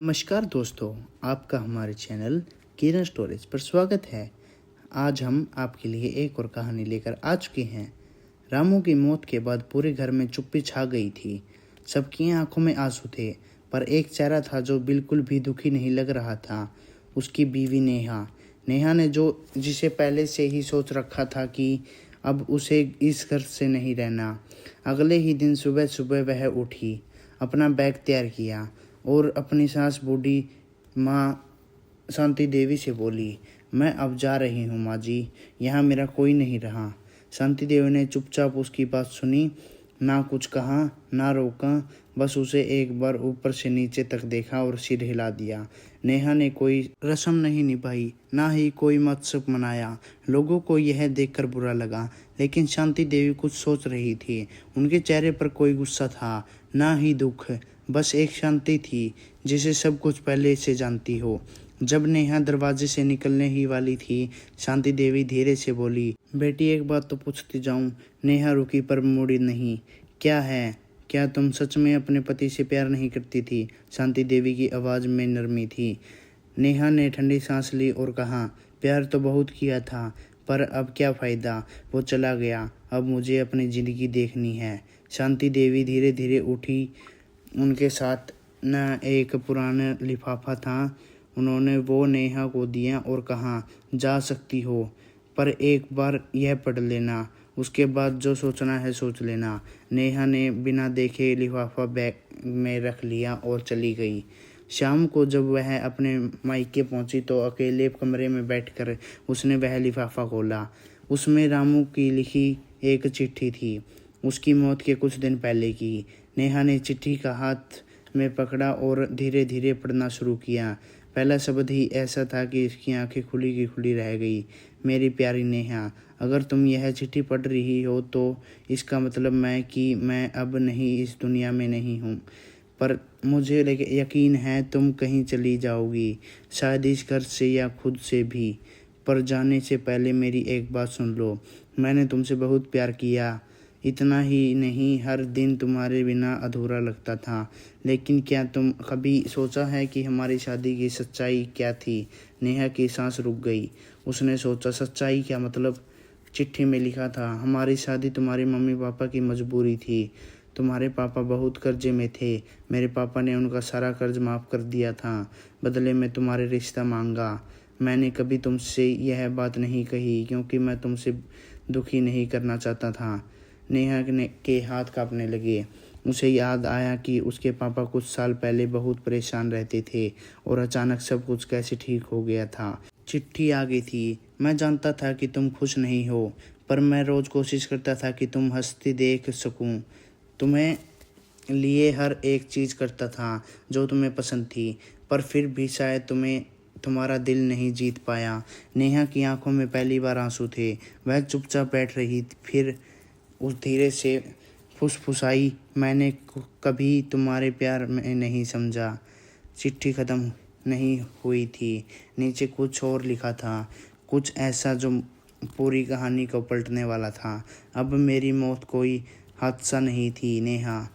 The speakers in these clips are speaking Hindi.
नमस्कार दोस्तों, आपका हमारे चैनल किरण स्टोरेज पर स्वागत है। आज हम आपके लिए एक और कहानी लेकर आ चुके हैं। रामू की मौत के बाद पूरे घर में चुप्पी छा गई थी। सबकी आंखों में आंसू थे, पर एक चेहरा था जो बिल्कुल भी दुखी नहीं लग रहा था। उसकी बीवी नेहा। नेहा ने जिसे पहले से ही सोच रखा था कि अब उसे इस घर से नहीं रहना। अगले ही दिन सुबह सुबह वह उठी, अपना बैग तैयार किया और अपनी सास बूढ़ी माँ शांति देवी से बोली, मैं अब जा रही हूँ माँ जी, यहाँ मेरा कोई नहीं रहा। शांति देवी ने चुपचाप उसकी बात सुनी, ना कुछ कहा ना रोका, बस उसे एक बार ऊपर से नीचे तक देखा और सिर हिला दिया। नेहा ने कोई रस्म नहीं निभाई, ना ही कोई मत्सव मनाया। लोगों को यह देखकर बुरा लगा, लेकिन शांति देवी कुछ सोच रही थी। उनके चेहरे पर कोई गुस्सा था, ना ही दुख, बस एक शांति थी जिसे सब कुछ पहले से जानती हो। जब नेहा दरवाजे से निकलने ही वाली थी, शांति देवी धीरे से बोली, बेटी एक बात तो पूछती जाऊं। नेहा रुकी पर मुड़ी नहीं। क्या है? क्या तुम सच में अपने पति से प्यार नहीं करती थी? शांति देवी की आवाज़ में नरमी थी। नेहा ने ठंडी सांस ली और कहा, प्यार तो बहुत किया था, पर अब क्या फ़ायदा, वो चला गया। अब मुझे अपनी ज़िंदगी देखनी है। शांति देवी धीरे धीरे उठी। उनके साथ न एक पुराना लिफाफा था। उन्होंने वो नेहा को दिया और कहा, जा सकती हो, पर एक बार यह पढ़ लेना, उसके बाद जो सोचना है सोच लेना। नेहा ने बिना देखे लिफाफा बैग में रख लिया और चली गई। शाम को जब वह अपने मायके पहुंची तो अकेले कमरे में बैठकर उसने वह लिफाफा खोला। उसमें रामू की लिखी एक चिट्ठी थी, उसकी मौत के कुछ दिन पहले की। नेहा ने चिट्ठी का हाथ में पकड़ा और धीरे धीरे पढ़ना शुरू किया। पहला शब्द ही ऐसा था कि इसकी आंखें खुली की खुली रह गई। मेरी प्यारी नेहा, अगर तुम यह चिट्ठी पढ़ रही हो तो इसका मतलब मैं अब नहीं इस दुनिया में नहीं हूँ, पर मुझे यकीन है तुम कहीं चली जाओगी, शायद इस घर से या खुद से भी। पर जाने से पहले मेरी एक बात सुन लो, मैंने तुमसे बहुत प्यार किया। इतना ही नहीं, हर दिन तुम्हारे बिना अधूरा लगता था। लेकिन क्या तुम कभी सोचा है कि हमारी शादी की सच्चाई क्या थी? नेहा की सांस रुक गई। उसने सोचा, सच्चाई क्या मतलब? चिट्ठी में लिखा था, हमारी शादी तुम्हारे मम्मी पापा की मजबूरी थी। तुम्हारे पापा बहुत कर्जे में थे। मेरे पापा ने उनका सारा कर्ज माफ़ कर दिया था। बदले में तुम्हारे रिश्ता मांगा। मैंने कभी तुमसे यह बात नहीं कही क्योंकि मैं तुमसे दुखी नहीं करना चाहता था। नेहा के हाथ कांपने लगे। उसे याद आया कि उसके पापा कुछ साल पहले बहुत परेशान रहते थे और अचानक सब कुछ कैसे ठीक हो गया था। चिट्ठी आ गई थी, मैं जानता था कि तुम खुश नहीं हो, पर मैं रोज़ कोशिश करता था कि तुम हंसती देख सकूं। तुम्हें लिए हर एक चीज़ करता था जो तुम्हें पसंद थी, पर फिर भी शायद तुम्हारा दिल नहीं जीत पाया। नेहा की आंखों में पहली बार आंसू थे। वह चुपचाप बैठ रही, फिर उस धीरे से फुसफुसाई, मैंने कभी तुम्हारे प्यार में नहीं समझा। चिट्ठी ख़त्म नहीं हुई थी। नीचे कुछ और लिखा था, कुछ ऐसा जो पूरी कहानी को पलटने वाला था। अब मेरी मौत कोई हादसा नहीं थी नेहा,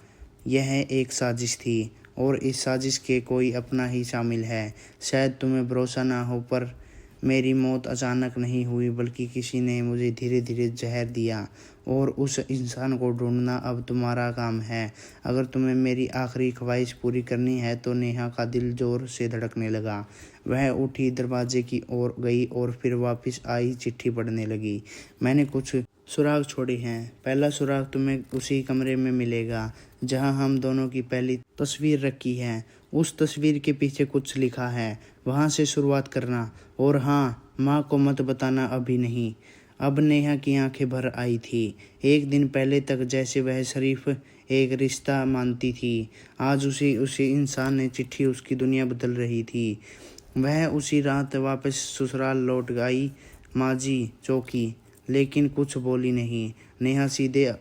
यह एक साजिश थी, और इस साजिश के कोई अपना ही शामिल है। शायद तुम्हें भरोसा ना हो, पर मेरी मौत अचानक नहीं हुई, बल्कि किसी ने मुझे धीरे धीरे जहर दिया, और उस इंसान को ढूंढना अब तुम्हारा काम है। अगर तुम्हें मेरी आखिरी ख्वाहिश पूरी करनी है तो। नेहा का दिल जोर से धड़कने लगा। वह उठी, दरवाजे की ओर गई और फिर वापस आई, चिट्ठी पढ़ने लगी। मैंने कुछ सुराग छोड़े हैं। पहला सुराग तुम्हें उसी कमरे में मिलेगा जहां हम दोनों की पहली तस्वीर रखी है। उस तस्वीर के पीछे कुछ लिखा है, वहां से शुरुआत करना। और हाँ, माँ को मत बताना, अभी नहीं। अब नेहा की आंखें भर आई थी। एक दिन पहले तक जैसे वह सिर्फ एक रिश्ता मानती थी, आज उसी इंसान ने चिट्ठी उसकी दुनिया बदल रही थी। वह उसी रात वापस ससुराल लौट गई। माँ जी चौंकी, लेकिन कुछ बोली नहीं। नेहा सीधे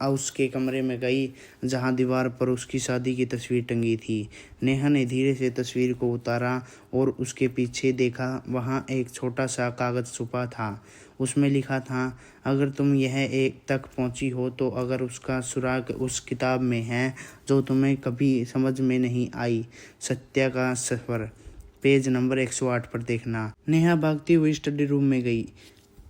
उसके कमरे में गई जहां दीवार पर उसकी शादी की तस्वीर टंगी थी। नेहा ने धीरे से तस्वीर को उतारा और उसके पीछे देखा। वहां एक छोटा सा कागज़ छुपा था। उसमें लिखा था, अगर तुम यह एक तक पहुंची हो तो अगर उसका सुराग उस किताब में है जो तुम्हें कभी समझ में नहीं आई, सत्या का सफ़र, पेज नंबर 108 पर देखना। नेहा भागती हुई स्टडी रूम में गई।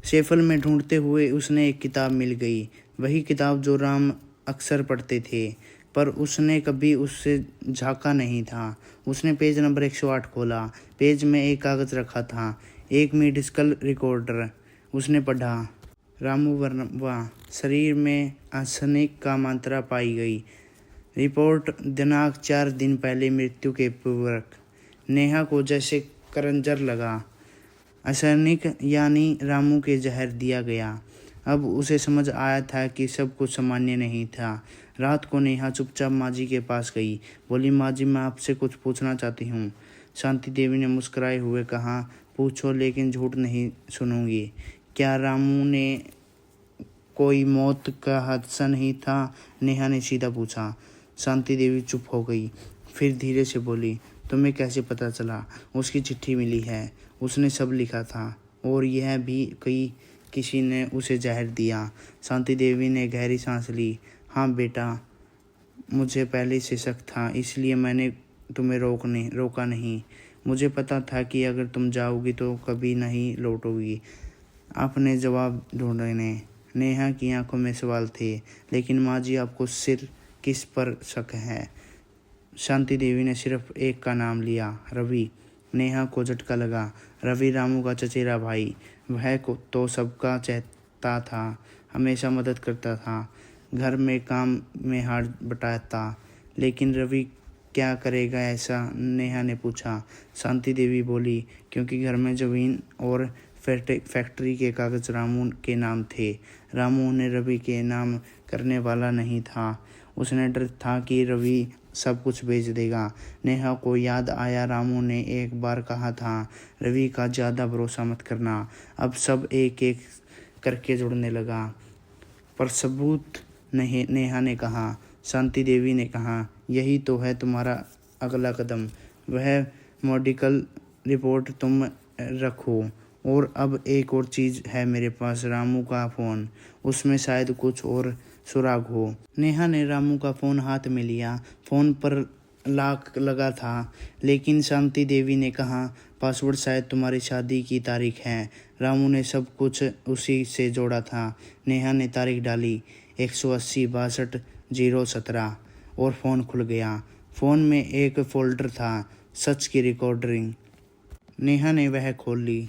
शेफल में ढूंढते हुए उसने एक किताब मिल गई, वही किताब जो राम अक्सर पढ़ते थे, पर उसने कभी उससे झांका नहीं था। उसने पेज नंबर 108 खोला। पेज में एक कागज़ रखा था, एक मेडिकल रिकॉर्डर। उसने पढ़ा, रामू वर्मा, शरीर में आर्सेनिक का मात्रा पाई गई। रिपोर्ट दिनांक 4 दिन पहले मृत्यु के पूर्वक। नेहा को जैसे करंजर लगा। आर्सेनिक यानी रामू के जहर दिया गया। अब उसे समझ आया था कि सब कुछ सामान्य नहीं था। रात को नेहा चुपचाप माँ जी के पास गई। बोली, माँ जी, मैं आपसे कुछ पूछना चाहती हूँ। शांति देवी ने मुस्कुराए हुए कहा, पूछो, लेकिन झूठ नहीं सुनूंगी। क्या रामू ने कोई मौत का हादसा नहीं था? नेहा ने सीधा पूछा। शांति देवी चुप हो गई, फिर धीरे से बोली, तुम्हें कैसे पता चला? उसकी चिट्ठी मिली है, उसने सब लिखा था, और यह भी कि किसी ने उसे जहर दिया। शांति देवी ने गहरी सांस ली। हाँ बेटा, मुझे पहले से शक था, इसलिए मैंने तुम्हें रोका नहीं। मुझे पता था कि अगर तुम जाओगी तो कभी नहीं लौटोगी। आपने जवाब ढूंढने। नेहा की आंखों में सवाल थे। लेकिन माँ जी, आपको सिर किस पर शक है? शांति देवी ने सिर्फ एक का नाम लिया, रवि। नेहा को झटका लगा। रवि रामू का चचेरा भाई। वह को तो सबका चाहता था, हमेशा मदद करता था, घर में काम में हाथ बटाता। लेकिन रवि क्या करेगा ऐसा? नेहा ने पूछा। शांति देवी बोली, क्योंकि घर में ज़मीन और फैक्ट्री के कागज़ रामू के नाम थे। रामू उन्हें रवि के नाम करने वाला नहीं था। उसने डर था कि रवि सब कुछ बेच देगा। नेहा को याद आया, रामू ने एक बार कहा था, रवि का ज़्यादा भरोसा मत करना। अब सब एक एक करके जुड़ने लगा। पर सबूत नहीं, नेहा ने कहा। शांति देवी ने कहा, यही तो है तुम्हारा अगला कदम। वह मेडिकल रिपोर्ट तुम रखो। और अब एक और चीज़ है मेरे पास, रामू का फ़ोन। उसमें शायद कुछ और सुराग हो। नेहा ने रामू का फ़ोन हाथ में लिया। फ़ोन पर लॉक लगा था, लेकिन शांति देवी ने कहा, पासवर्ड शायद तुम्हारी शादी की तारीख है। रामू ने सब कुछ उसी से जोड़ा था। नेहा ने तारीख डाली, 180-62-017, और फ़ोन खुल गया। फ़ोन में एक फ़ोल्डर था, सच की रिकॉर्डिंग। नेहा ने वह खोल ली।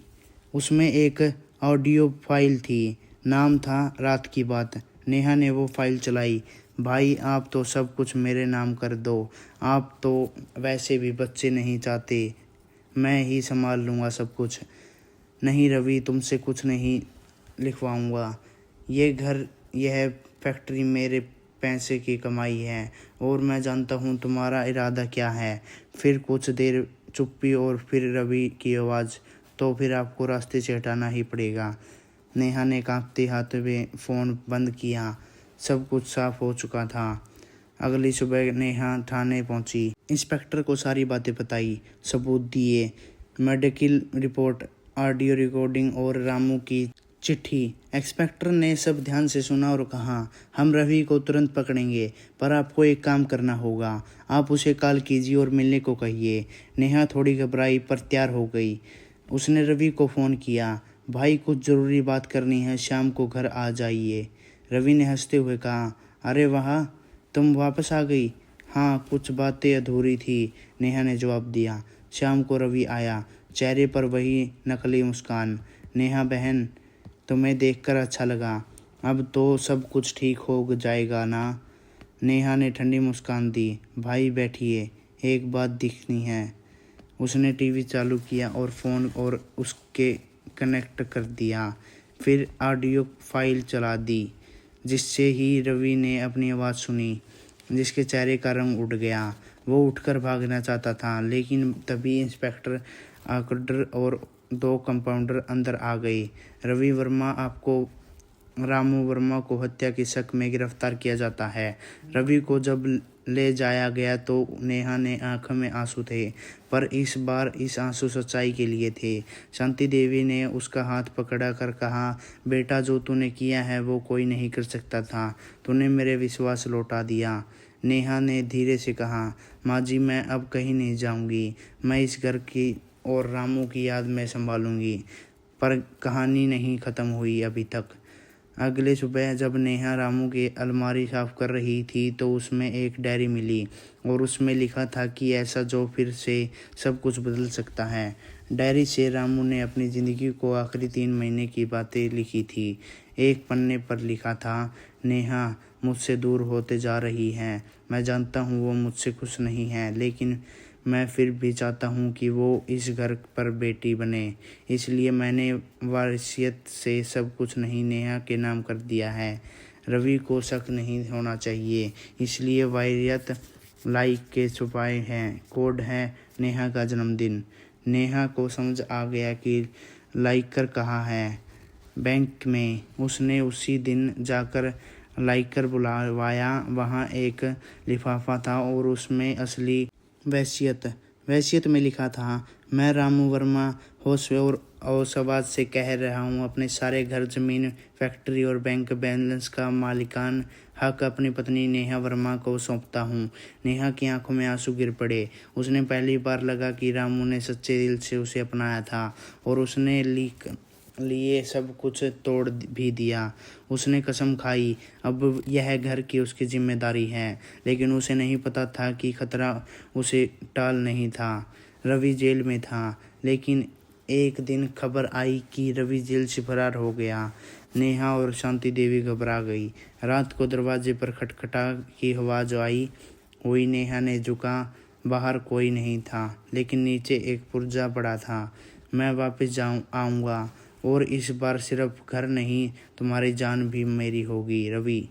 उसमें एक ऑडियो फाइल थी, नाम था रात की बात। नेहा ने वो फाइल चलाई। भाई, आप तो सब कुछ मेरे नाम कर दो। आप तो वैसे भी बच्चे नहीं चाहते, मैं ही संभाल लूँगा सब कुछ। नहीं रवि, तुमसे कुछ नहीं लिखवाऊँगा। ये घर, यह फैक्ट्री मेरे पैसे की कमाई है, और मैं जानता हूँ तुम्हारा इरादा क्या है। फिर कुछ देर चुप्पी, और फिर रवि की आवाज़, तो फिर आपको रास्ते से हटाना ही पड़ेगा। नेहा ने कांपते हाथ में फ़ोन बंद किया। सब कुछ साफ हो चुका था। अगली सुबह नेहा थाने पहुंची। इंस्पेक्टर को सारी बातें बताई, सबूत दिए, मेडिकल रिपोर्ट, ऑडियो रिकॉर्डिंग और रामू की चिट्ठी। इंस्पेक्टर ने सब ध्यान से सुना और कहा, हम रवि को तुरंत पकड़ेंगे, पर आपको एक काम करना होगा। आप उसे कॉल कीजिए और मिलने को कहिए। नेहा थोड़ी घबराई पर तैयार हो गई। उसने रवि को फ़ोन किया। भाई, कुछ ज़रूरी बात करनी है, शाम को घर आ जाइए। रवि ने हंसते हुए कहा, अरे वाह, तुम वापस आ गई। हाँ, कुछ बातें अधूरी थी, नेहा ने जवाब दिया। शाम को रवि आया, चेहरे पर वही नकली मुस्कान। नेहा बहन, तुम्हें देखकर अच्छा लगा। अब तो सब कुछ ठीक हो जाएगा ना? नेहा ने ठंडी मुस्कान दी। भाई बैठिए, एक बात दिखनी है। उसने टीवी चालू किया और फ़ोन और उसके कनेक्ट कर दिया। फिर ऑडियो फाइल चला दी, जिससे ही रवि ने अपनी आवाज़ सुनी, जिसके चेहरे का रंग उड़ गया। वो उठकर भागना चाहता था, लेकिन तभी इंस्पेक्टर आकड़र और 2 कंपाउंडर अंदर आ गए। रवि वर्मा, आपको रामू वर्मा को हत्या के शक में गिरफ्तार किया जाता है। रवि को जब ले जाया गया तो नेहा ने आंखों में आंसू थे, पर इस बार इस आंसू सच्चाई के लिए थे। शांति देवी ने उसका हाथ पकड़ा कर कहा, बेटा जो तूने किया है वो कोई नहीं कर सकता था, तूने मेरे विश्वास लौटा दिया। नेहा ने धीरे से कहा, माँ जी मैं अब कहीं नहीं जाऊंगी, मैं इस घर की और रामू की याद में संभालूंगी। पर कहानी नहीं ख़त्म हुई अभी तक। अगले सुबह जब नेहा रामू की अलमारी साफ कर रही थी तो उसमें एक डायरी मिली और उसमें लिखा था कि ऐसा जो फिर से सब कुछ बदल सकता है। डायरी से रामू ने अपनी ज़िंदगी को आखिरी 3 महीने की बातें लिखी थी। एक पन्ने पर लिखा था, नेहा मुझसे दूर होते जा रही है, मैं जानता हूँ वो मुझसे खुश नहीं है, लेकिन मैं फिर भी चाहता हूँ कि वो इस घर पर बेटी बने, इसलिए मैंने वारियत से सब कुछ नहीं नेहा के नाम कर दिया है। रवि को शक नहीं होना चाहिए, इसलिए वारियत लाइक के छुपाए हैं। कोड है नेहा का जन्मदिन। नेहा को समझ आ गया कि लाइकर कहाँ है। बैंक में उसने उसी दिन जाकर लाइकर बुलवाया। वहाँ एक लिफाफा था और उसमें असली वसीयत में लिखा था, मैं रामू वर्मा होश और औसबाज से कह रहा हूँ, अपने सारे घर, जमीन, फैक्ट्री और बैंक बैलेंस का मालिकान हक अपनी पत्नी नेहा वर्मा को सौंपता हूँ। नेहा की आंखों में आंसू गिर पड़े। उसने पहली बार लगा कि रामू ने सच्चे दिल से उसे अपनाया था और उसने लिए सब कुछ तोड़ भी दिया। उसने कसम खाई अब यह घर की उसकी जिम्मेदारी है, लेकिन उसे नहीं पता था कि खतरा उसे टाल नहीं था। रवि जेल में था, लेकिन एक दिन खबर आई कि रवि जेल से फरार हो गया। नेहा और शांति देवी घबरा गई। रात को दरवाजे पर खटखटा की आवाज़ आई हुई। नेहा ने झुका, बाहर कोई नहीं था, लेकिन नीचे एक पुर्जा पड़ा था। मैं वापस आऊँगा और इस बार सिर्फ घर नहीं, तुम्हारी जान भी मेरी होगी रवि।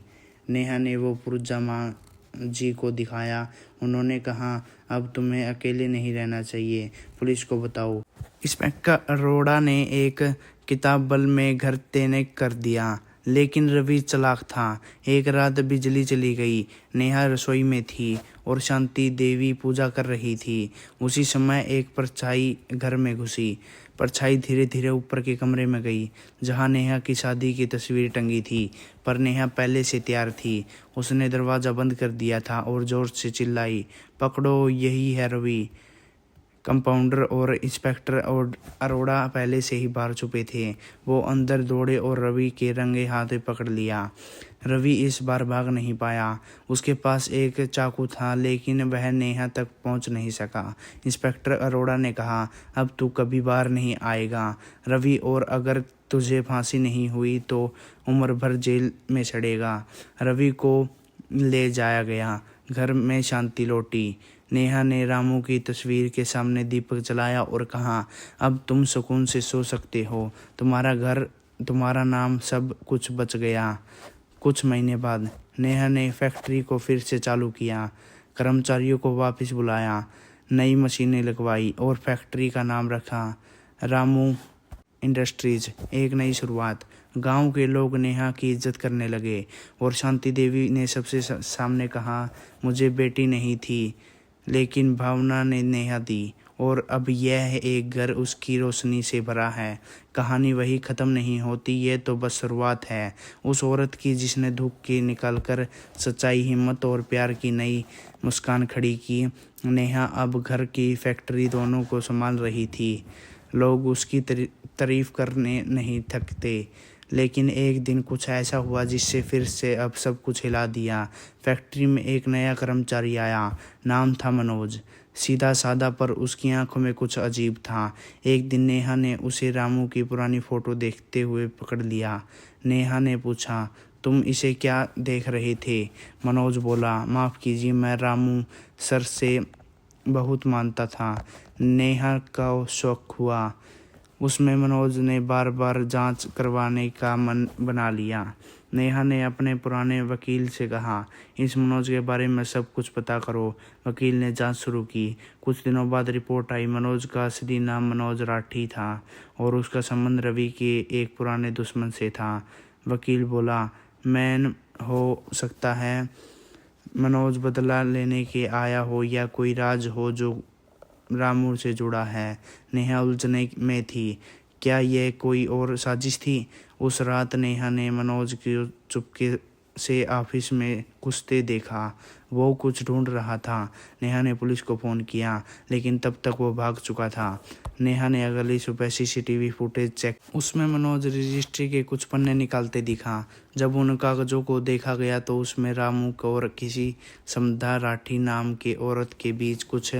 नेहा ने वो पुर्जा माँ जी को दिखाया। उन्होंने कहा, अब तुम्हें अकेले नहीं रहना चाहिए, पुलिस को बताओ। इंस्पेक्टर अरोड़ा ने एक किताब बल में घर तैनात कर दिया, लेकिन रवि चालाक था। एक रात बिजली चली गई। नेहा रसोई में थी और शांति देवी पूजा कर रही थी। उसी समय एक परछाई घर में घुसी। परछाई धीरे धीरे ऊपर के कमरे में गई, जहां नेहा की शादी की तस्वीर टंगी थी। पर नेहा पहले से तैयार थी। उसने दरवाज़ा बंद कर दिया था और जोर से चिल्लाई, पकड़ो, यही है रवि। कंपाउंडर और इंस्पेक्टर और अरोड़ा पहले से ही बाहर छुपे थे। वो अंदर दौड़े और रवि के रंगे हाथ पकड़ लिया। रवि इस बार भाग नहीं पाया। उसके पास एक चाकू था, लेकिन वह नेहा तक पहुंच नहीं सका। इंस्पेक्टर अरोड़ा ने कहा, अब तू कभी बाहर नहीं आएगा रवि, और अगर तुझे फांसी नहीं हुई तो उम्र भर जेल में सड़ेगा। रवि को ले जाया गया। घर में शांति लौटी। नेहा ने रामू की तस्वीर के सामने दीपक जलाया और कहा, अब तुम सुकून से सो सकते हो, तुम्हारा घर, तुम्हारा नाम, सब कुछ बच गया। कुछ महीने बाद नेहा ने फैक्ट्री को फिर से चालू किया। कर्मचारियों को वापस बुलाया, नई मशीनें लगवाई और फैक्ट्री का नाम रखा रामू इंडस्ट्रीज। एक नई शुरुआत। गांव के लोग नेहा की इज्जत करने लगे और शांति देवी ने सबसे सामने कहा, मुझे बेटी नहीं थी, लेकिन भावना ने नेहा दी, और अब यह एक घर उसकी रोशनी से भरा है। कहानी वही ख़त्म नहीं होती, ये तो बस शुरुआत है उस औरत की जिसने धूप की निकालकर सच्चाई, हिम्मत और प्यार की नई मुस्कान खड़ी की। नेहा अब घर की फैक्ट्री दोनों को संभाल रही थी। लोग उसकी तारीफ करने नहीं थकते, लेकिन एक दिन कुछ ऐसा हुआ जिससे फिर से अब सब कुछ हिला दिया। फैक्ट्री में एक नया कर्मचारी आया। नाम था मनोज। सीधा सादा, पर उसकी आंखों में कुछ अजीब था। एक दिन नेहा ने उसे रामू की पुरानी फ़ोटो देखते हुए पकड़ लिया। नेहा ने पूछा, तुम इसे क्या देख रहे थे? मनोज बोला, माफ़ कीजिए, मैं रामू सर से बहुत मानता था। नेहा का शौक हुआ। उसमें मनोज ने बार बार जांच करवाने का मन बना लिया। नेहा ने अपने पुराने वकील से कहा, इस मनोज के बारे में सब कुछ पता करो। वकील ने जांच शुरू की। कुछ दिनों बाद रिपोर्ट आई। मनोज का असली नाम मनोज राठी था और उसका संबंध रवि के एक पुराने दुश्मन से था। वकील बोला, मैन हो सकता है मनोज बदला लेने के आया हो या कोई राज हो जो रामू से जुड़ा है। नेहा उलझने में थी। क्या यह कोई और साजिश थी? उस रात नेहा ने मनोज को चुपके से ऑफिस में घुसते देखा। वो कुछ ढूंढ रहा था। नेहा ने पुलिस को फ़ोन किया, लेकिन तब तक वो भाग चुका था। नेहा ने अगली सुबह सीसीटीवी फुटेज चेक। उसमें मनोज रजिस्ट्री के कुछ पन्ने निकालते दिखा। जब उन कागजों को देखा गया तो उसमें रामू और किसी समधा राठी नाम के औरत के बीच कुछ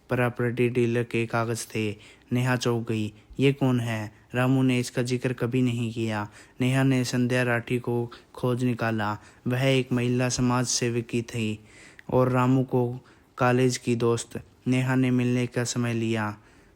प्रॉपर्टी डीलर के कागज थे। नेहा चौंक गई। ये कौन है? रामू ने इसका जिक्र कभी नहीं किया। नेहा ने संध्या राठी को खोज निकाला। वह एक महिला समाज सेवकी थी और रामू को कॉलेज की दोस्त। नेहा ने मिलने का समय लिया।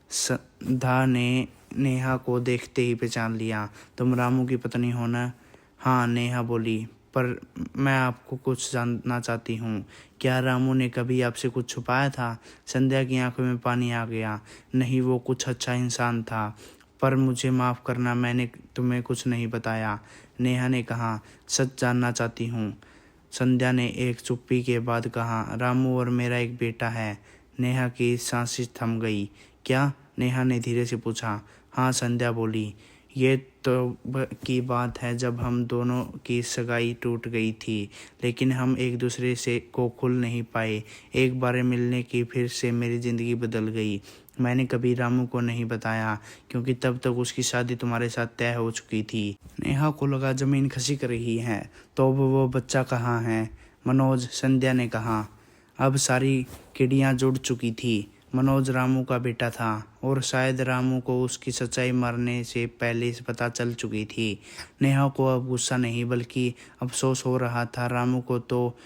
संध्या ने नेहा को देखते ही पहचान लिया। तुम रामू की पत्नी हो ना? हाँ, नेहा बोली, पर मैं आपको कुछ जानना चाहती हूँ। क्या रामू ने कभी आपसे कुछ छुपाया था? संध्या की आंखों में पानी आ गया। नहीं, वो कुछ अच्छा इंसान था, पर मुझे माफ़ करना, मैंने तुम्हें कुछ नहीं बताया। नेहा ने कहा, सच जानना चाहती हूँ। संध्या ने एक चुप्पी के बाद कहा, रामू और मेरा एक बेटा है। नेहा की सांसें थम गई। क्या? नेहा ने धीरे से पूछा। हाँ, संध्या बोली, ये तो की बात है जब हम दोनों की सगाई टूट गई थी, लेकिन हम एक दूसरे से को खुल नहीं पाए। एक बार मिलने की फिर से मेरी ज़िंदगी बदल गई। मैंने कभी रामू को नहीं बताया, क्योंकि तब तक उसकी शादी तुम्हारे साथ तय हो चुकी थी। नेहा को लगा ज़मीन खिसक रही है। तो वो बच्चा कहाँ है? मनोज, संध्या ने कहा। अब सारी किड़ियाँ जुड़ चुकी थी। मनोज रामू का बेटा था और शायद रामू को उसकी सच्चाई मरने से पहले से पता चल चुकी थी। नेहा को अब गुस्सा नहीं बल्कि अफसोस हो रहा था। रामू को तो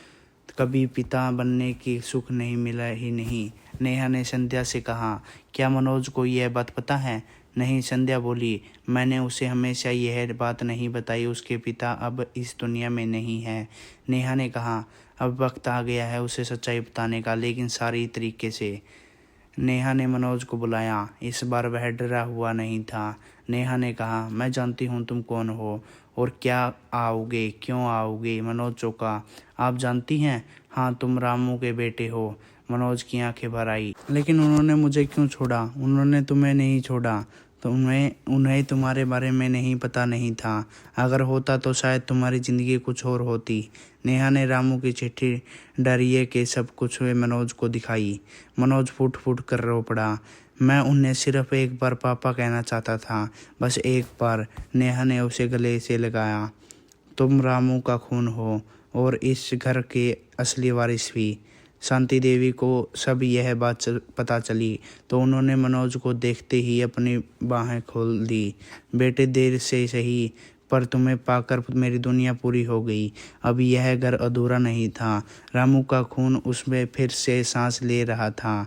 कभी पिता बनने की सुख नहीं मिला ही नहीं। नेहा ने संध्या से कहा, क्या मनोज को यह बात पता है? नहीं, संध्या बोली, मैंने उसे हमेशा यह बात नहीं बताई। उसके पिता अब इस दुनिया में नहीं है। नेहा ने कहा, अब वक्त आ गया है उसे सच्चाई बताने का, लेकिन सारी तरीके से। नेहा ने मनोज को बुलाया। इस बार वह डरा हुआ नहीं था। नेहा ने कहा, मैं जानती हूँ तुम कौन हो और क्या आओगे, क्यों आओगे। मनोज चौंका। आप जानती हैं? हाँ, तुम रामू के बेटे हो। मनोज की आंखें भर आई। लेकिन उन्होंने मुझे क्यों छोड़ा? उन्होंने तुम्हें नहीं छोड़ा। तो उन्हें तुम्हारे बारे में नहीं पता नहीं था। अगर होता तो शायद तुम्हारी ज़िंदगी कुछ और होती। नेहा ने रामू की चिट्ठी डरिए के सब कुछ मनोज को दिखाई। मनोज फुट फुट कर रो पड़ा। मैं उन्हें सिर्फ एक बार पापा कहना चाहता था, बस एक बार। नेहा ने उसे गले से लगाया। तुम रामू का खून हो और इस घर के असली वारिस भी। शांति देवी को सब यह बात पता चली तो उन्होंने मनोज को देखते ही अपनी बाहें खोल दी। बेटे, देर से सही, पर तुम्हें पाकर मेरी दुनिया पूरी हो गई। अब यह घर अधूरा नहीं था। रामू का खून उसमें फिर से सांस ले रहा था।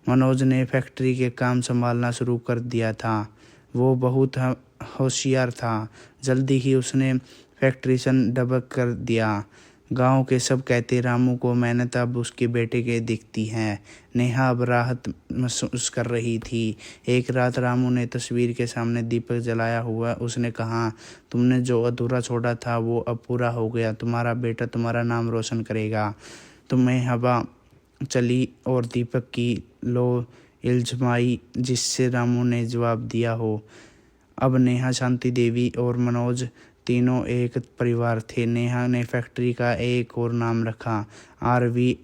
मनोज ने फैक्ट्री के काम संभालना शुरू कर दिया था। वो बहुत होशियार था। जल्दी ही उसने फैक्ट्री डबल कर दिया। गांव के सब कहते, रामू को मेहनत अब उसके बेटे के दिखती है। नेहा अब राहत महसूस कर रही थी। एक रात रामू ने तस्वीर के सामने दीपक जलाया हुआ उसने कहा, तुमने जो अधूरा छोड़ा था वो अब पूरा हो गया। तुम्हारा बेटा तुम्हारा नाम रोशन करेगा। तुम्हें हवा चली और दीपक की लो इल्जमाई, जिससे रामू ने जवाब दिया हो। अब नेहा, शांति देवी और मनोज तीनों एक परिवार थे। नेहा ने फैक्ट्री का एक और नाम रखा, RV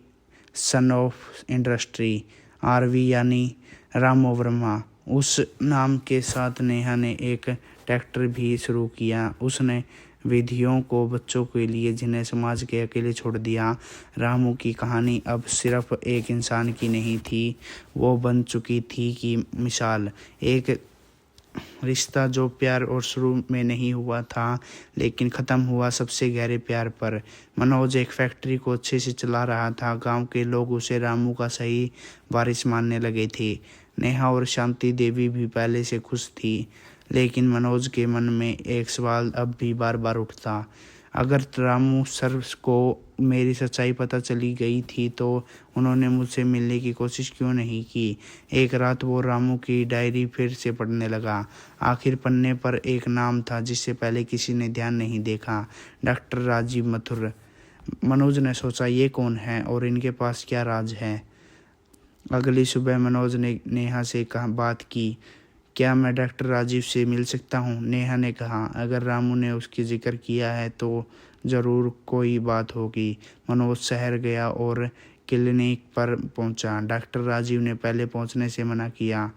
son of industry. RV यानी रामू वर्मा। उस नाम के साथ नेहा ने एक ट्रैक्टर भी शुरू किया। उसने विधियों को बच्चों के लिए जिन्हें समाज के अकेले छोड़ दिया। रामू की कहानी अब सिर्फ एक इंसान की नहीं थी, वो बन चुकी थी कि मिसाल, एक रिश्ता जो प्यार और शुरू में नहीं हुआ था, लेकिन ख़त्म हुआ सबसे गहरे प्यार पर। मनोज एक फैक्ट्री को अच्छे से चला रहा था। गांव के लोग उसे रामू का सही वारिस मानने लगे थे। नेहा और शांति देवी भी पहले से खुश थी, लेकिन मनोज के मन में एक सवाल अब भी बार बार उठता, अगर रामू सर को मेरी सच्चाई पता चली गई थी तो उन्होंने मुझसे मिलने की कोशिश क्यों नहीं की। एक रात वो रामू की डायरी फिर से पढ़ने लगा। आखिर पन्ने पर एक नाम था जिससे पहले किसी ने ध्यान नहीं देखा, डॉक्टर राजीव मथुर। मनोज ने सोचा ये कौन है और इनके पास क्या राज है। अगली सुबह मनोज ने नेहा से बात की, क्या मैं डॉक्टर राजीव से मिल सकता हूँ? नेहा ने कहा, अगर रामू ने उसकी जिक्र किया है तो ज़रूर कोई बात होगी। मनोज शहर गया और क्लिनिक पर पहुंचा। डॉक्टर राजीव ने पहले पहुंचने से मना किया,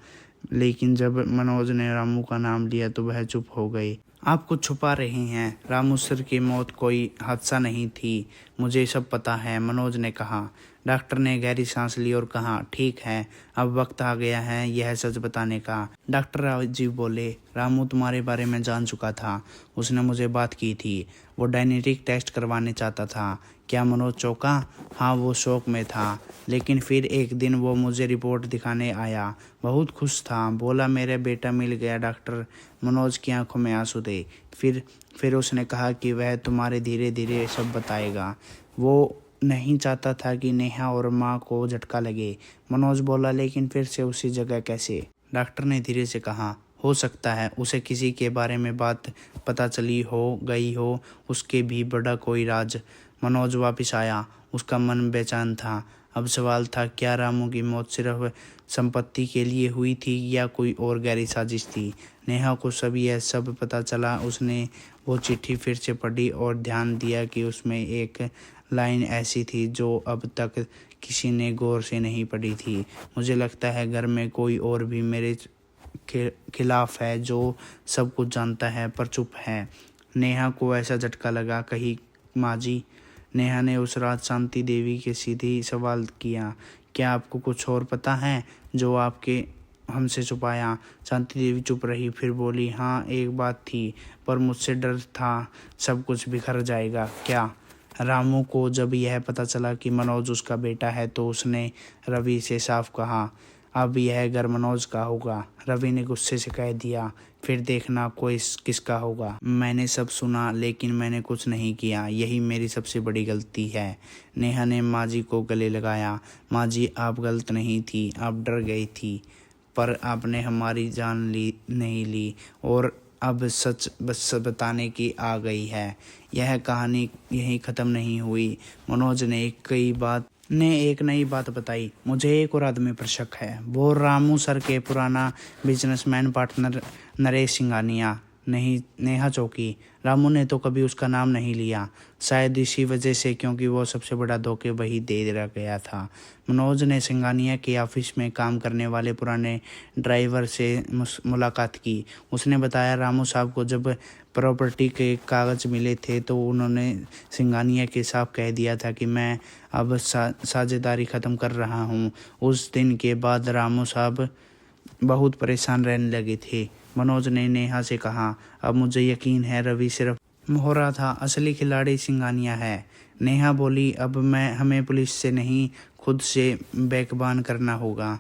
लेकिन जब मनोज ने रामू का नाम लिया तो वह चुप हो गई। आप कुछ छुपा रहे हैं। रामू सर की मौत कोई हादसा नहीं थी, मुझे सब पता है, मनोज ने कहा। डॉक्टर ने गहरी सांस ली और कहा, ठीक है, अब वक्त आ गया है यह सच बताने का। डॉक्टर राजीव बोले, रामू तुम्हारे बारे में जान चुका था, उसने मुझे बात की थी। वो डायनेटिक टेस्ट करवाने चाहता था। क्या मनोज चौंका? हाँ, वो शौक में था, लेकिन फिर एक दिन वो मुझे रिपोर्ट दिखाने आया। बहुत खुश था, बोला मेरा बेटा मिल गया डॉक्टर। मनोज की आंखों में आंसू थे। फिर उसने कहा कि वह तुम्हारे धीरे धीरे सब बताएगा। वो नहीं चाहता था कि नेहा और माँ को झटका लगे। मनोज बोला, लेकिन फिर से उसी जगह कैसे? डॉक्टर ने धीरे से कहा, हो सकता है उसे किसी के बारे में बात पता चली हो गई हो, उसके भी बड़ा कोई राज। मनोज वापस आया, उसका मन बेचैन था। अब सवाल था, क्या रामू की मौत सिर्फ संपत्ति के लिए हुई थी या कोई और गहरी साजिश थी? नेहा को यह सब पता चला। उसने वो चिट्ठी फिर से पढ़ी और ध्यान दिया कि उसमें एक लाइन ऐसी थी जो अब तक किसी ने गौर से नहीं पढ़ी थी। मुझे लगता है घर में कोई और भी मेरे खिलाफ है, जो सब कुछ जानता है पर चुप है। नेहा को ऐसा झटका लगा, कहीं माँ जी? नेहा ने उस रात शांति देवी के सीधे सवाल किया, क्या आपको कुछ और पता है जो आपके हमसे छुपाया? शांति देवी चुप रही, फिर बोली, हाँ एक बात थी, पर मुझसे डर था सब कुछ बिखर जाएगा। क्या? रामू को जब यह पता चला कि मनोज उसका बेटा है तो उसने रवि से साफ कहा, अब यह घर मनोज का होगा। रवि ने गुस्से से कह दिया, फिर देखना कोई किसका होगा। मैंने सब सुना, लेकिन मैंने कुछ नहीं किया, यही मेरी सबसे बड़ी गलती है। नेहा ने माँ जी को गले लगाया। माँ जी, आप गलत नहीं थी, आप डर गई थी, पर आपने हमारी जान नहीं ली, और अब सच बस बताने की आ गई है। यह कहानी यहीं ख़त्म नहीं हुई। मनोज ने एक नई बात बताई। मुझे एक और आदमी पर शक है, वो रामू सर के पुराना बिजनेसमैन पार्टनर नरेश सिंघानिया। नहीं, नेहा चौंकी। रामू ने तो कभी उसका नाम नहीं लिया, शायद इसी वजह से, क्योंकि वो सबसे बड़ा धोखे वही दे रह गया था। मनोज ने सिंघानिया के ऑफिस में काम करने वाले पुराने ड्राइवर से मुलाकात की। उसने बताया, रामू साहब को जब प्रॉपर्टी के कागज़ मिले थे तो उन्होंने सिंघानिया के साथ कह दिया था कि मैं अब साझेदारी ख़त्म कर रहा हूँ। उस दिन के बाद रामू साहब बहुत परेशान रहने लगे थे। मनोज ने नेहा से कहा, अब मुझे यकीन है रवि सिर्फ मोहरा था, असली खिलाड़ी सिंघानिया है। नेहा बोली, अब हमें पुलिस से नहीं, खुद से बेकबान करना होगा।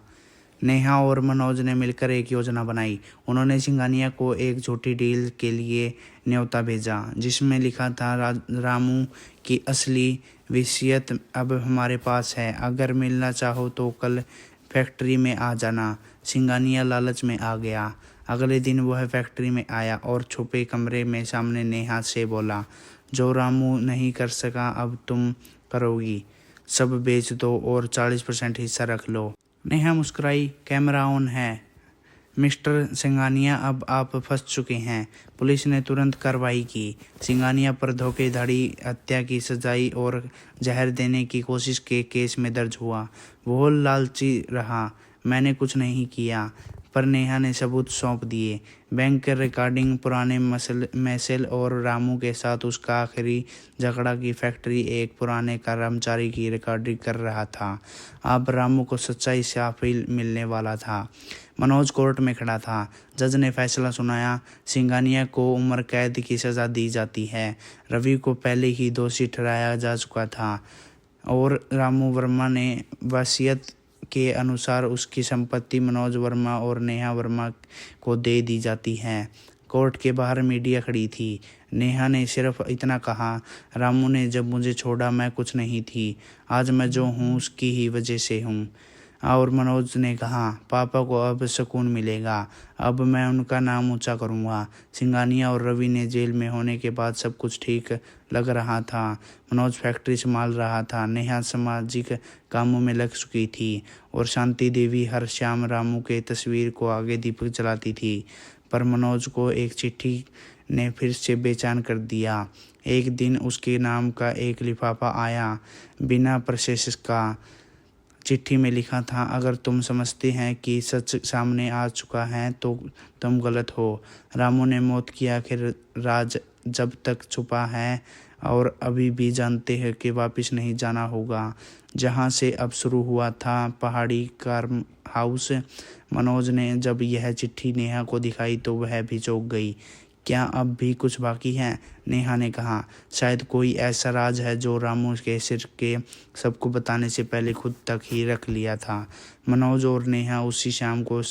नेहा और मनोज ने मिलकर एक योजना बनाई। उन्होंने सिंघानिया को एक झूठी डील के लिए न्योता भेजा, जिसमें लिखा था, रामू की असली वसीयत अब हमारे पास है, अगर मिलना चाहो तो कल फैक्ट्री में आ जाना। सिंघानिया लालच में आ गया। अगले दिन वह फैक्ट्री में आया और छुपे कमरे में सामने नेहा से बोला, जो रामू नहीं कर सका अब तुम करोगी, सब बेच दो और 40% हिस्सा रख लो। नेहा मुस्कुराई, कैमरा ऑन है। मिस्टर सिंघानिया, अब आप फंस चुके हैं। पुलिस ने तुरंत कार्रवाई की। सिंघानिया पर धोखाधड़ी, हत्या की सजाई और जहर देने की कोशिश के केस में दर्ज हुआ। वो लालची रहा, मैंने कुछ नहीं किया, पर नेहा ने सबूत सौंप दिए। बैंक के रिकॉर्डिंग, पुराने मैसेल और रामू के साथ उसका आखिरी झगड़ा की फैक्ट्री एक पुराने कर्मचारी की रिकॉर्डिंग कर रहा था। अब रामू को सच्चाई साफ ही मिलने वाला था। मनोज कोर्ट में खड़ा था। जज ने फैसला सुनाया, सिंघानिया को उम्र कैद की सज़ा दी जाती है। रवि को पहले ही दोषी ठहराया जा चुका था और रामू वर्मा ने वसीयत के अनुसार उसकी संपत्ति मनोज वर्मा और नेहा वर्मा को दे दी जाती है। कोर्ट के बाहर मीडिया खड़ी थी। नेहा ने सिर्फ इतना कहा, रामू ने जब मुझे छोड़ा मैं कुछ नहीं थी, आज मैं जो हूँ उसकी ही वजह से हूँ। और मनोज ने कहा, पापा को अब सुकून मिलेगा, अब मैं उनका नाम ऊंचा करूंगा। सिंघानिया और रवि ने जेल में होने के बाद सब कुछ ठीक लग रहा था। मनोज फैक्ट्री संभाल रहा था, नेहा सामाजिक कामों में लग चुकी थी और शांति देवी हर शाम रामू के तस्वीर को आगे दीपक जलाती थी। पर मनोज को एक चिट्ठी ने फिर से बेचैन कर दिया। एक दिन उसके नाम का एक लिफाफा आया, बिना प्रोसेस का। चिट्ठी में लिखा था, अगर तुम समझते हैं कि सच सामने आ चुका है तो तुम गलत हो। रामू ने मौत की आखिर राज जब तक छुपा है और अभी भी जानते हैं कि वापस नहीं जाना होगा। जहां से अब शुरू हुआ था पहाड़ी फार्म हाउस। मनोज ने जब यह चिट्ठी नेहा को दिखाई तो वह भी चौंक गई। क्या अब भी कुछ बाकी है? नेहा ने कहा, शायद कोई ऐसा राज है जो रामू के सिर के सबको बताने से पहले खुद तक ही रख लिया था। मनोज और नेहा उसी शाम को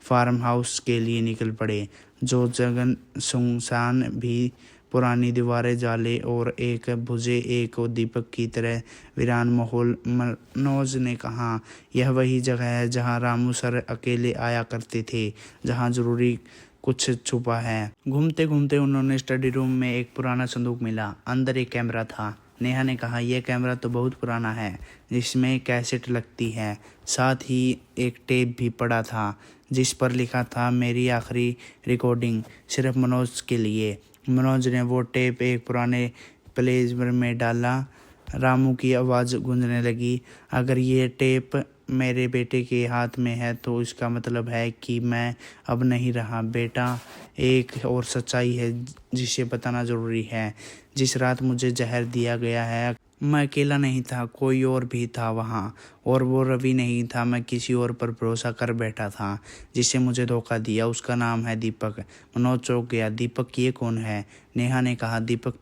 फार्म हाउस के लिए निकल पड़े, जो जगन सुनसान भी, पुरानी दीवारें जाले और एक बुझे एक दीपक की तरह वीरान माहौल। मनोज ने कहा, यह वही जगह है जहां रामू सर अकेले आया करते थे, जहां जरूरी कुछ छुपा है। घूमते घूमते उन्होंने स्टडी रूम में एक पुराना संदूक मिला। अंदर एक कैमरा था। नेहा ने कहा, यह कैमरा तो बहुत पुराना है, जिसमें कैसेट लगती है। साथ ही एक टेप भी पड़ा था जिस पर लिखा था, मेरी आखिरी रिकॉर्डिंग सिर्फ मनोज के लिए। मनोज ने वो टेप एक पुराने प्लेयर में डाला। रामू की आवाज़ गूंजने लगी, अगर ये टेप मेरे बेटे के हाथ में है तो इसका मतलब है कि मैं अब नहीं रहा। बेटा, एक और सच्चाई है जिसे बताना ज़रूरी है। जिस रात मुझे जहर दिया गया है, मैं अकेला नहीं था, कोई और भी था वहाँ, और वो रवि नहीं था। मैं किसी और पर भरोसा कर बैठा था जिससे मुझे धोखा दिया। उसका नाम है दीपक। मनोज चौंक गया। दीपक ये कौन है? नेहा ने कहा, दीपक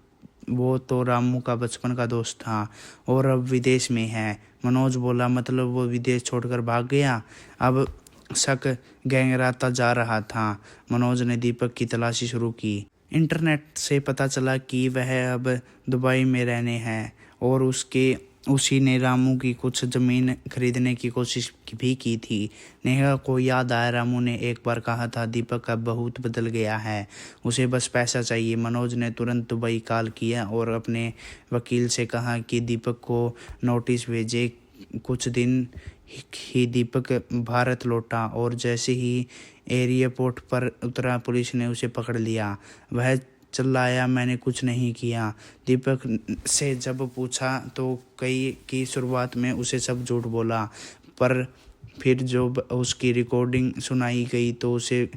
वो तो रामू का बचपन का दोस्त था और अब विदेश में है। मनोज बोला, मतलब वो विदेश छोड़कर भाग गया? अब शक गहराता जा रहा था। मनोज ने दीपक की तलाशी शुरू की। इंटरनेट से पता चला कि वह अब दुबई में रहने हैं और उसी ने रामू की कुछ ज़मीन खरीदने की कोशिश भी की थी। नेहा को याद आया, रामू ने एक बार कहा था, दीपक अब बहुत बदल गया है, उसे बस पैसा चाहिए। मनोज ने तुरंत दुबई कॉल किया और अपने वकील से कहा कि दीपक को नोटिस भेजे। कुछ दिन ही दीपक भारत लौटा और जैसे ही एयरपोर्ट पर उतरा, पुलिस ने उसे पकड़ लिया। वह चिल्लाया, मैंने कुछ नहीं किया। दीपक से जब पूछा तो कई की शुरुआत में उसे सब झूठ बोला, पर फिर जब उसकी रिकॉर्डिंग सुनाई गई तो उसे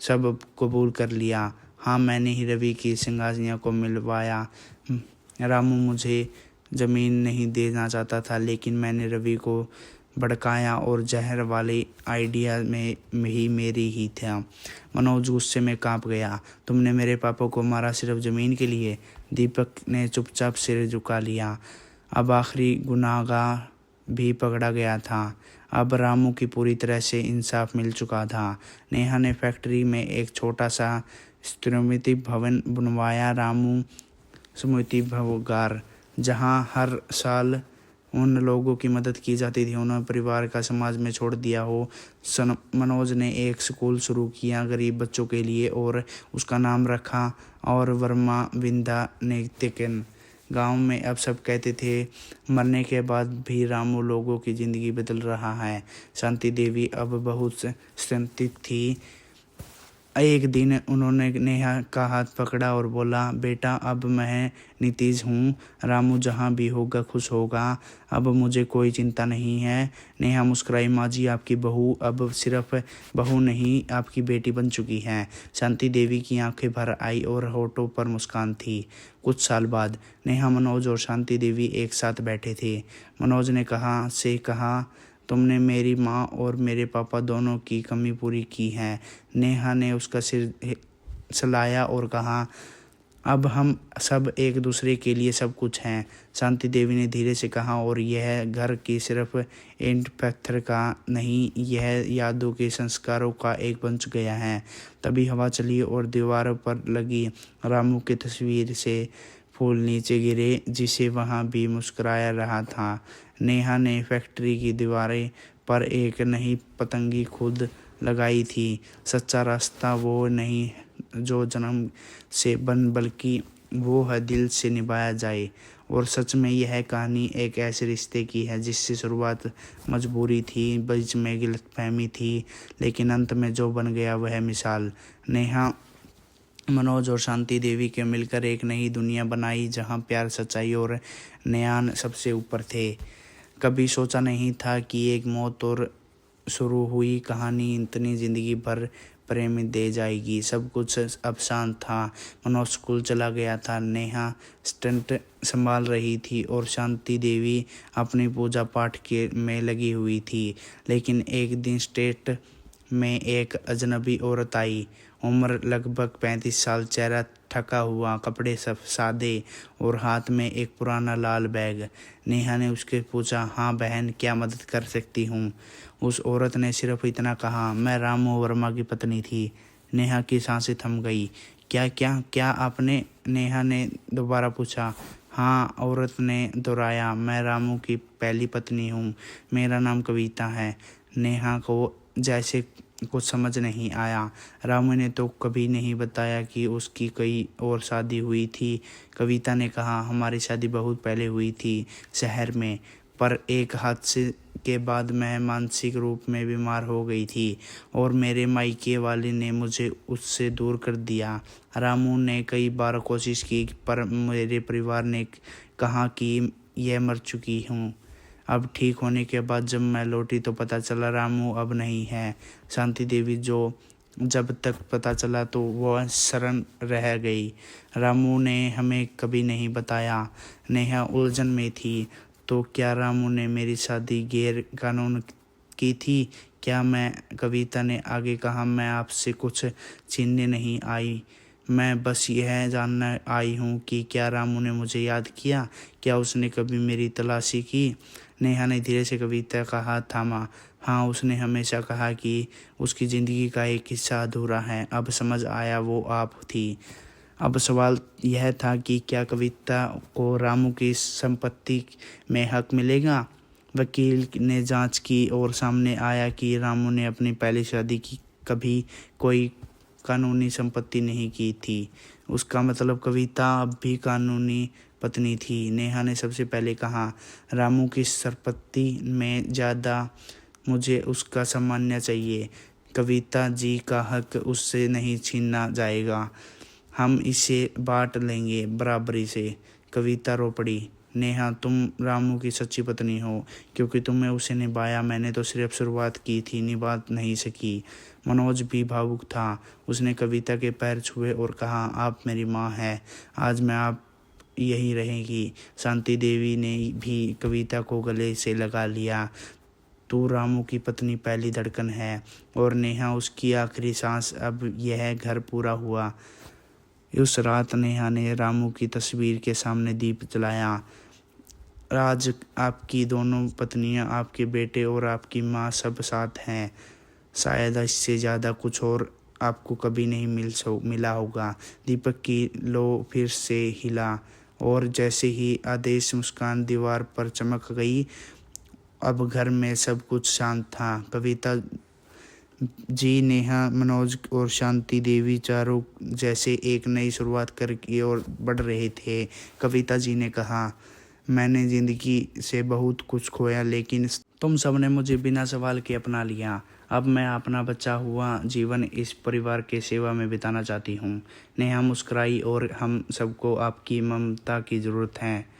सब कबूल कर लिया। हाँ, मैंने ही रवि की सिंघानिया को मिलवाया। रामू मुझे ज़मीन नहीं देना चाहता था, लेकिन मैंने रवि को भड़काया और जहर वाले आइडिया में ही मेरी ही था। मनोज गुस्से में कांप गया। तुमने मेरे पापा को मारा सिर्फ ज़मीन के लिए? दीपक ने चुपचाप सिर झुका लिया। अब आखिरी गुनाहगार भी पकड़ा गया था। अब रामू की पूरी तरह से इंसाफ मिल चुका था। नेहा ने फैक्ट्री में एक छोटा सा स्मृति भवन बनवाया, रामू स्मृति भवगार, जहां हर साल उन लोगों की मदद की जाती थी उन्होंने परिवार का समाज में छोड़ दिया हो। मनोज ने एक स्कूल शुरू किया गरीब बच्चों के लिए और उसका नाम रखा और वर्मा विंदा नेतिकन। गांव में अब सब कहते थे, मरने के बाद भी रामू लोगों की ज़िंदगी बदल रहा है। शांति देवी अब बहुत चिंतित थी। एक दिन उन्होंने नेहा का हाथ पकड़ा और बोला, बेटा, अब मैं नीतीश हूँ, रामू जहाँ भी होगा खुश होगा, अब मुझे कोई चिंता नहीं है। नेहा मुस्कुराई, माँ जी, आपकी बहू अब सिर्फ बहू नहीं, आपकी बेटी बन चुकी है। शांति देवी की आंखें भर आई और होठों पर मुस्कान थी। कुछ साल बाद नेहा, मनोज और शांति देवी एक साथ बैठे थे। मनोज ने कहा, तुमने मेरी माँ और मेरे पापा दोनों की कमी पूरी की है। नेहा ने उसका सिर हिलाया और कहा, अब हम सब एक दूसरे के लिए सब कुछ हैं। शांति देवी ने धीरे से कहा, और यह घर की सिर्फ ईंट पत्थर का नहीं, यह यादों के संस्कारों का एक बन गया है। तभी हवा चली और दीवारों पर लगी रामू की तस्वीर से फूल नीचे गिरे, जिसे वहाँ भी मुस्कुराया रहा था। नेहा ने फैक्ट्री की दीवारें पर एक नई पतंगी खुद लगाई थी। सच्चा रास्ता वो नहीं जो जन्म से बल्कि वो है दिल से निभाया जाए। और सच में यह कहानी एक ऐसे रिश्ते की है जिससे शुरुआत मजबूरी थी, बीच में गलतफहमी थी, लेकिन अंत में जो बन गया वह मिसाल। नेहा, मनोज और शांति देवी के मिलकर एक नई दुनिया बनाई जहां प्यार, सच्चाई और न्याय सबसे ऊपर थे। कभी सोचा नहीं था कि एक मौत और शुरू हुई कहानी इतनी ज़िंदगी भर प्रेम दे जाएगी। सब कुछ अब शांत था। मनोज स्कूल चला गया था, नेहा स्टंट संभाल रही थी और शांति देवी अपनी पूजा पाठ के में लगी हुई थी। लेकिन एक दिन स्टेट में एक अजनबी औरत आई। उम्र लगभग 35 साल, चेहरा थका हुआ, कपड़े सब सादे और हाथ में एक पुराना लाल बैग। नेहा ने उसके पूछा, हाँ बहन, क्या मदद कर सकती हूँ? उस औरत ने सिर्फ इतना कहा, मैं रामू वर्मा की पत्नी थी। नेहा की सांसें थम गई। क्या क्या क्या आपने? नेहा ने दोबारा पूछा। हाँ, औरत ने दोहराया, मैं रामू की पहली पत्नी हूँ। मेरा नाम कविता है। नेहा को जैसे कुछ समझ नहीं आया। रामू ने तो कभी नहीं बताया कि उसकी कई और शादी हुई थी। कविता ने कहा, हमारी शादी बहुत पहले हुई थी शहर में, पर एक हादसे के बाद मैं मानसिक रूप में बीमार हो गई थी और मेरे मायके वाले ने मुझे उससे दूर कर दिया। रामू ने कई बार कोशिश की पर मेरे परिवार ने कहा कि यह मर चुकी हूँ। अब ठीक होने के बाद जब मैं लौटी तो पता चला रामू अब नहीं है। शांति देवी, जो जब तक पता चला तो वह शरण रह गई। रामू ने हमें कभी नहीं बताया। नेहा उलझन में थी। तो क्या रामू ने मेरी शादी गैर कानून की थी? क्या मैं? कविता ने आगे कहा, मैं आपसे कुछ छीनने नहीं आई, मैं बस यह जानना आई हूँ कि क्या रामू ने मुझे याद किया? क्या उसने कभी मेरी तलाशी की? नेहा ने धीरे से कविता का हाथ थामा। हाँ, उसने हमेशा कहा कि उसकी ज़िंदगी का एक हिस्सा अधूरा है। अब समझ आया, वो आप थी। अब सवाल यह था कि क्या कविता को रामू की संपत्ति में हक मिलेगा? वकील ने जांच की और सामने आया कि रामू ने अपनी पहली शादी की कभी कोई कानूनी संपत्ति नहीं की थी। उसका मतलब कविता अब भी कानूनी पत्नी थी। नेहा ने सबसे पहले कहा, रामू की संपत्ति में ज़्यादा मुझे उसका सम्मान चाहिए। कविता जी का हक उससे नहीं छीना जाएगा, हम इसे बांट लेंगे बराबरी से। कविता रो पड़ी। नेहा, तुम रामू की सच्ची पत्नी हो क्योंकि तुमने उसे निभाया। मैंने तो सिर्फ शुरुआत की थी, निभा नहीं सकी। मनोज भी भावुक था। उसने कविता के पैर छुए और कहा, आप मेरी माँ हैं, आज मैं आप यही रहेगी। शांति देवी ने भी कविता को गले से लगा लिया। तू रामू की पत्नी पहली धड़कन है और नेहा उसकी आखिरी सांस। अब यह घर पूरा हुआ। उस रात नेहा ने रामू की तस्वीर के सामने दीप जलाया। आज आपकी दोनों पत्नियां, आपके बेटे और आपकी माँ सब साथ हैं। शायद इससे ज़्यादा कुछ और आपको कभी नहीं मिला होगा। दीपक की लो फिर से हिला और जैसे ही आदेश मुस्कान दीवार पर चमक गई। अब घर में सब कुछ शांत था। कविता जी, नेहा, मनोज और शांति देवी चारों जैसे एक नई शुरुआत करके और बढ़ रहे थे। कविता जी ने कहा, मैंने ज़िंदगी से बहुत कुछ खोया लेकिन तुम सब ने मुझे बिना सवाल के अपना लिया। अब मैं अपना बचा हुआ जीवन इस परिवार के सेवा में बिताना चाहती हूँ। नेहा मुस्कुराई, और हम सबको आपकी ममता की ज़रूरत है।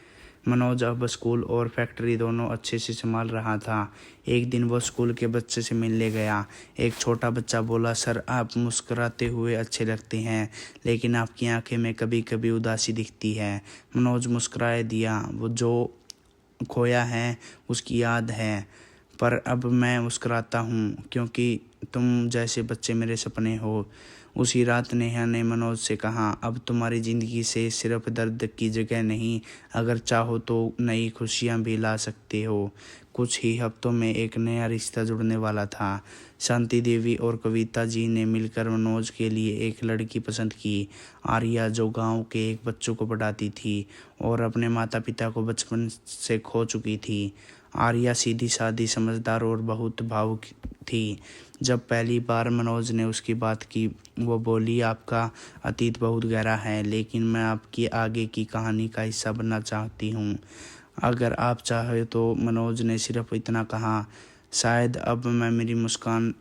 मनोज अब स्कूल और फैक्ट्री दोनों अच्छे से संभाल रहा था। एक दिन वो स्कूल के बच्चे से मिलने गया। एक छोटा बच्चा बोला, सर आप मुस्कुराते हुए अच्छे लगते हैं, लेकिन आपकी आंखें में कभी कभी उदासी दिखती है। मनोज मुस्कुराए दिया, वो जो खोया है उसकी याद है, पर अब मैं मुस्कुराता हूँ क्योंकि तुम जैसे बच्चे मेरे सपने हो। उसी रात नेहा ने मनोज से कहा, अब तुम्हारी ज़िंदगी से सिर्फ दर्द की जगह नहीं, अगर चाहो तो नई खुशियाँ भी ला सकते हो। कुछ ही हफ्तों में एक नया रिश्ता जुड़ने वाला था। शांति देवी और कविता जी ने मिलकर मनोज के लिए एक लड़की पसंद की, आर्या, जो गांव के एक बच्चों को पढ़ाती थी और अपने माता पिता को बचपन से खो चुकी थी। आर्या सीधी सादी, समझदार और बहुत भावुक थी। जब पहली बार मनोज ने उसकी बात की, वो बोली, आपका अतीत बहुत गहरा है, लेकिन मैं आपकी आगे की कहानी का हिस्सा बनना चाहती हूँ। अगर आप चाहे तो। मनोज ने सिर्फ इतना कहा। शायद अब मेरी मुस्कान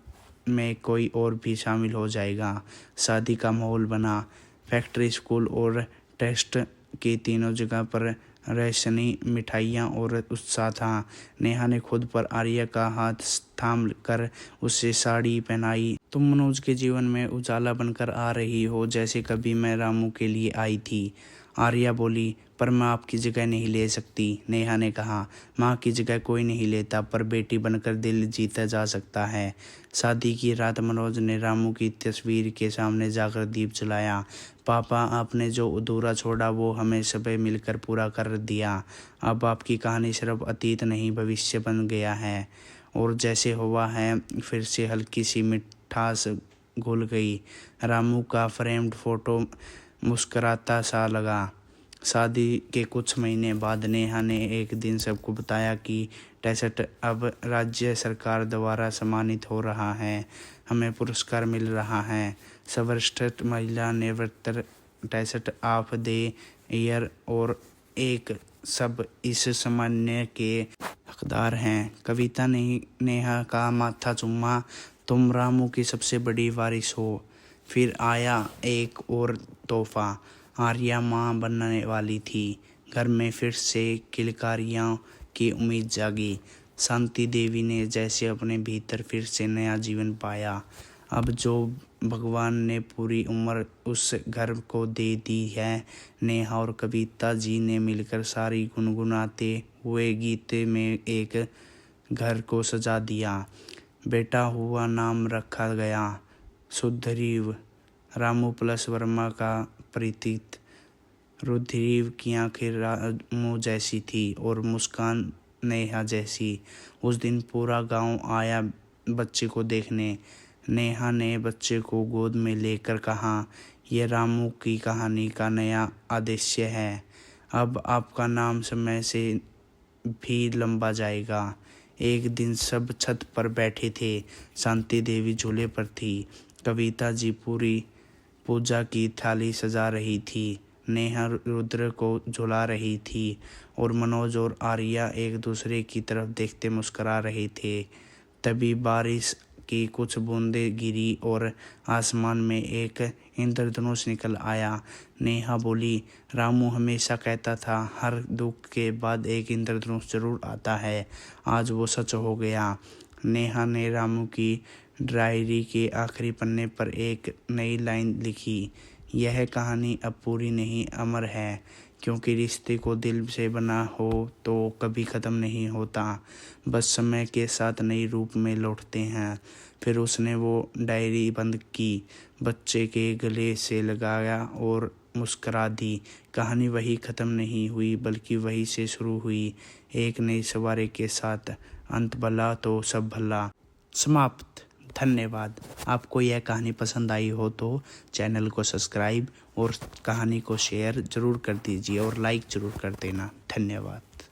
में कोई और भी शामिल हो जाएगा। शादी का माहौल बना। फैक्ट्री, स्कूल और टेस्ट की तीनों जगह पर रेशनी मिठाइयाँ और उत्साह था। नेहा ने खुद पर आर्या का हाथ थाम कर उसे साड़ी पहनाई। तुम मनोज के जीवन में उजाला बनकर आ रही हो, जैसे कभी मैं रामू के लिए आई थी। आर्या बोली, पर मैं आपकी जगह नहीं ले सकती। नेहा ने कहा, माँ की जगह कोई नहीं लेता, पर बेटी बनकर दिल जीता जा सकता है। शादी की रात मनोज ने रामू की तस्वीर के सामने जाकर दीप जलाया। पापा, आपने जो अधूरा छोड़ा वो हमें सबे मिलकर पूरा कर दिया। अब आपकी कहानी सिर्फ अतीत नहीं, भविष्य बन गया है। और जैसे हुआ है, फिर से हल्की सी मिठास घुल गई। रामू का फ्रेम्ड फोटो मुस्कुराता सा लगा। शादी के कुछ महीने बाद नेहा ने एक दिन सबको बताया कि टेस्ट अब राज्य सरकार द्वारा सम्मानित हो रहा है। हमें पुरस्कार मिल रहा है। सर्वश्रेष्ठ महिला निर्वृत्त, टेस्ट ऑफ द ईयर और एक सब इस सम्मान के हकदार हैं। कविता ने नेहा का माथा चूमा। तुम रामू की सबसे बड़ी वारिस हो। फिर आया एक और तोहफा। आर्या माँ बनने वाली थी। घर में फिर से किलकारियों की उम्मीद जागी। शांति देवी ने जैसे अपने भीतर फिर से नया जीवन पाया। अब जो भगवान ने पूरी उम्र उस घर को दे दी है। नेहा और कविता जी ने मिलकर सारी गुनगुनाते हुए गीत में एक घर को सजा दिया। बेटा हुआ, नाम रखा गया सुधरीव। रामू प्लस वर्मा का प्रतीक। रुद्रीव की आंखें रामू जैसी थी और मुस्कान नेहा जैसी। उस दिन पूरा गांव आया बच्चे को देखने। नेहा ने बच्चे को गोद में लेकर कहा, यह रामू की कहानी का नया अध्याय है। अब आपका नाम समय से भी लंबा जाएगा। एक दिन सब छत पर बैठे थे। शांति देवी झूले पर थी। कविता जी पूरी पूजा की थाली सजा रही थी। नेहा रुद्र को झुला रही थी और मनोज और आर्या एक दूसरे की तरफ देखते मुस्कुरा रहे थे। तभी बारिश की कुछ बूंदें गिरी और आसमान में एक इंद्रधनुष निकल आया। नेहा बोली, रामू हमेशा कहता था हर दुख के बाद एक इंद्रधनुष जरूर आता है। आज वो सच हो गया। नेहा ने रामू की डायरी के आखिरी पन्ने पर एक नई लाइन लिखी, यह कहानी अब पूरी नहीं, अमर है, क्योंकि रिश्ते को दिल से बना हो तो कभी ख़त्म नहीं होता, बस समय के साथ नई रूप में लौटते हैं। फिर उसने वो डायरी बंद की, बच्चे के गले से लगाया और मुस्करा दी। कहानी वही ख़त्म नहीं हुई, बल्कि वही से शुरू हुई, एक नई सवारी के साथ। अंत भला तो सब भला। समाप्त। धन्यवाद। आपको यह कहानी पसंद आई हो तो चैनल को सब्सक्राइब और कहानी को शेयर ज़रूर कर दीजिए और लाइक ज़रूर कर देना। धन्यवाद।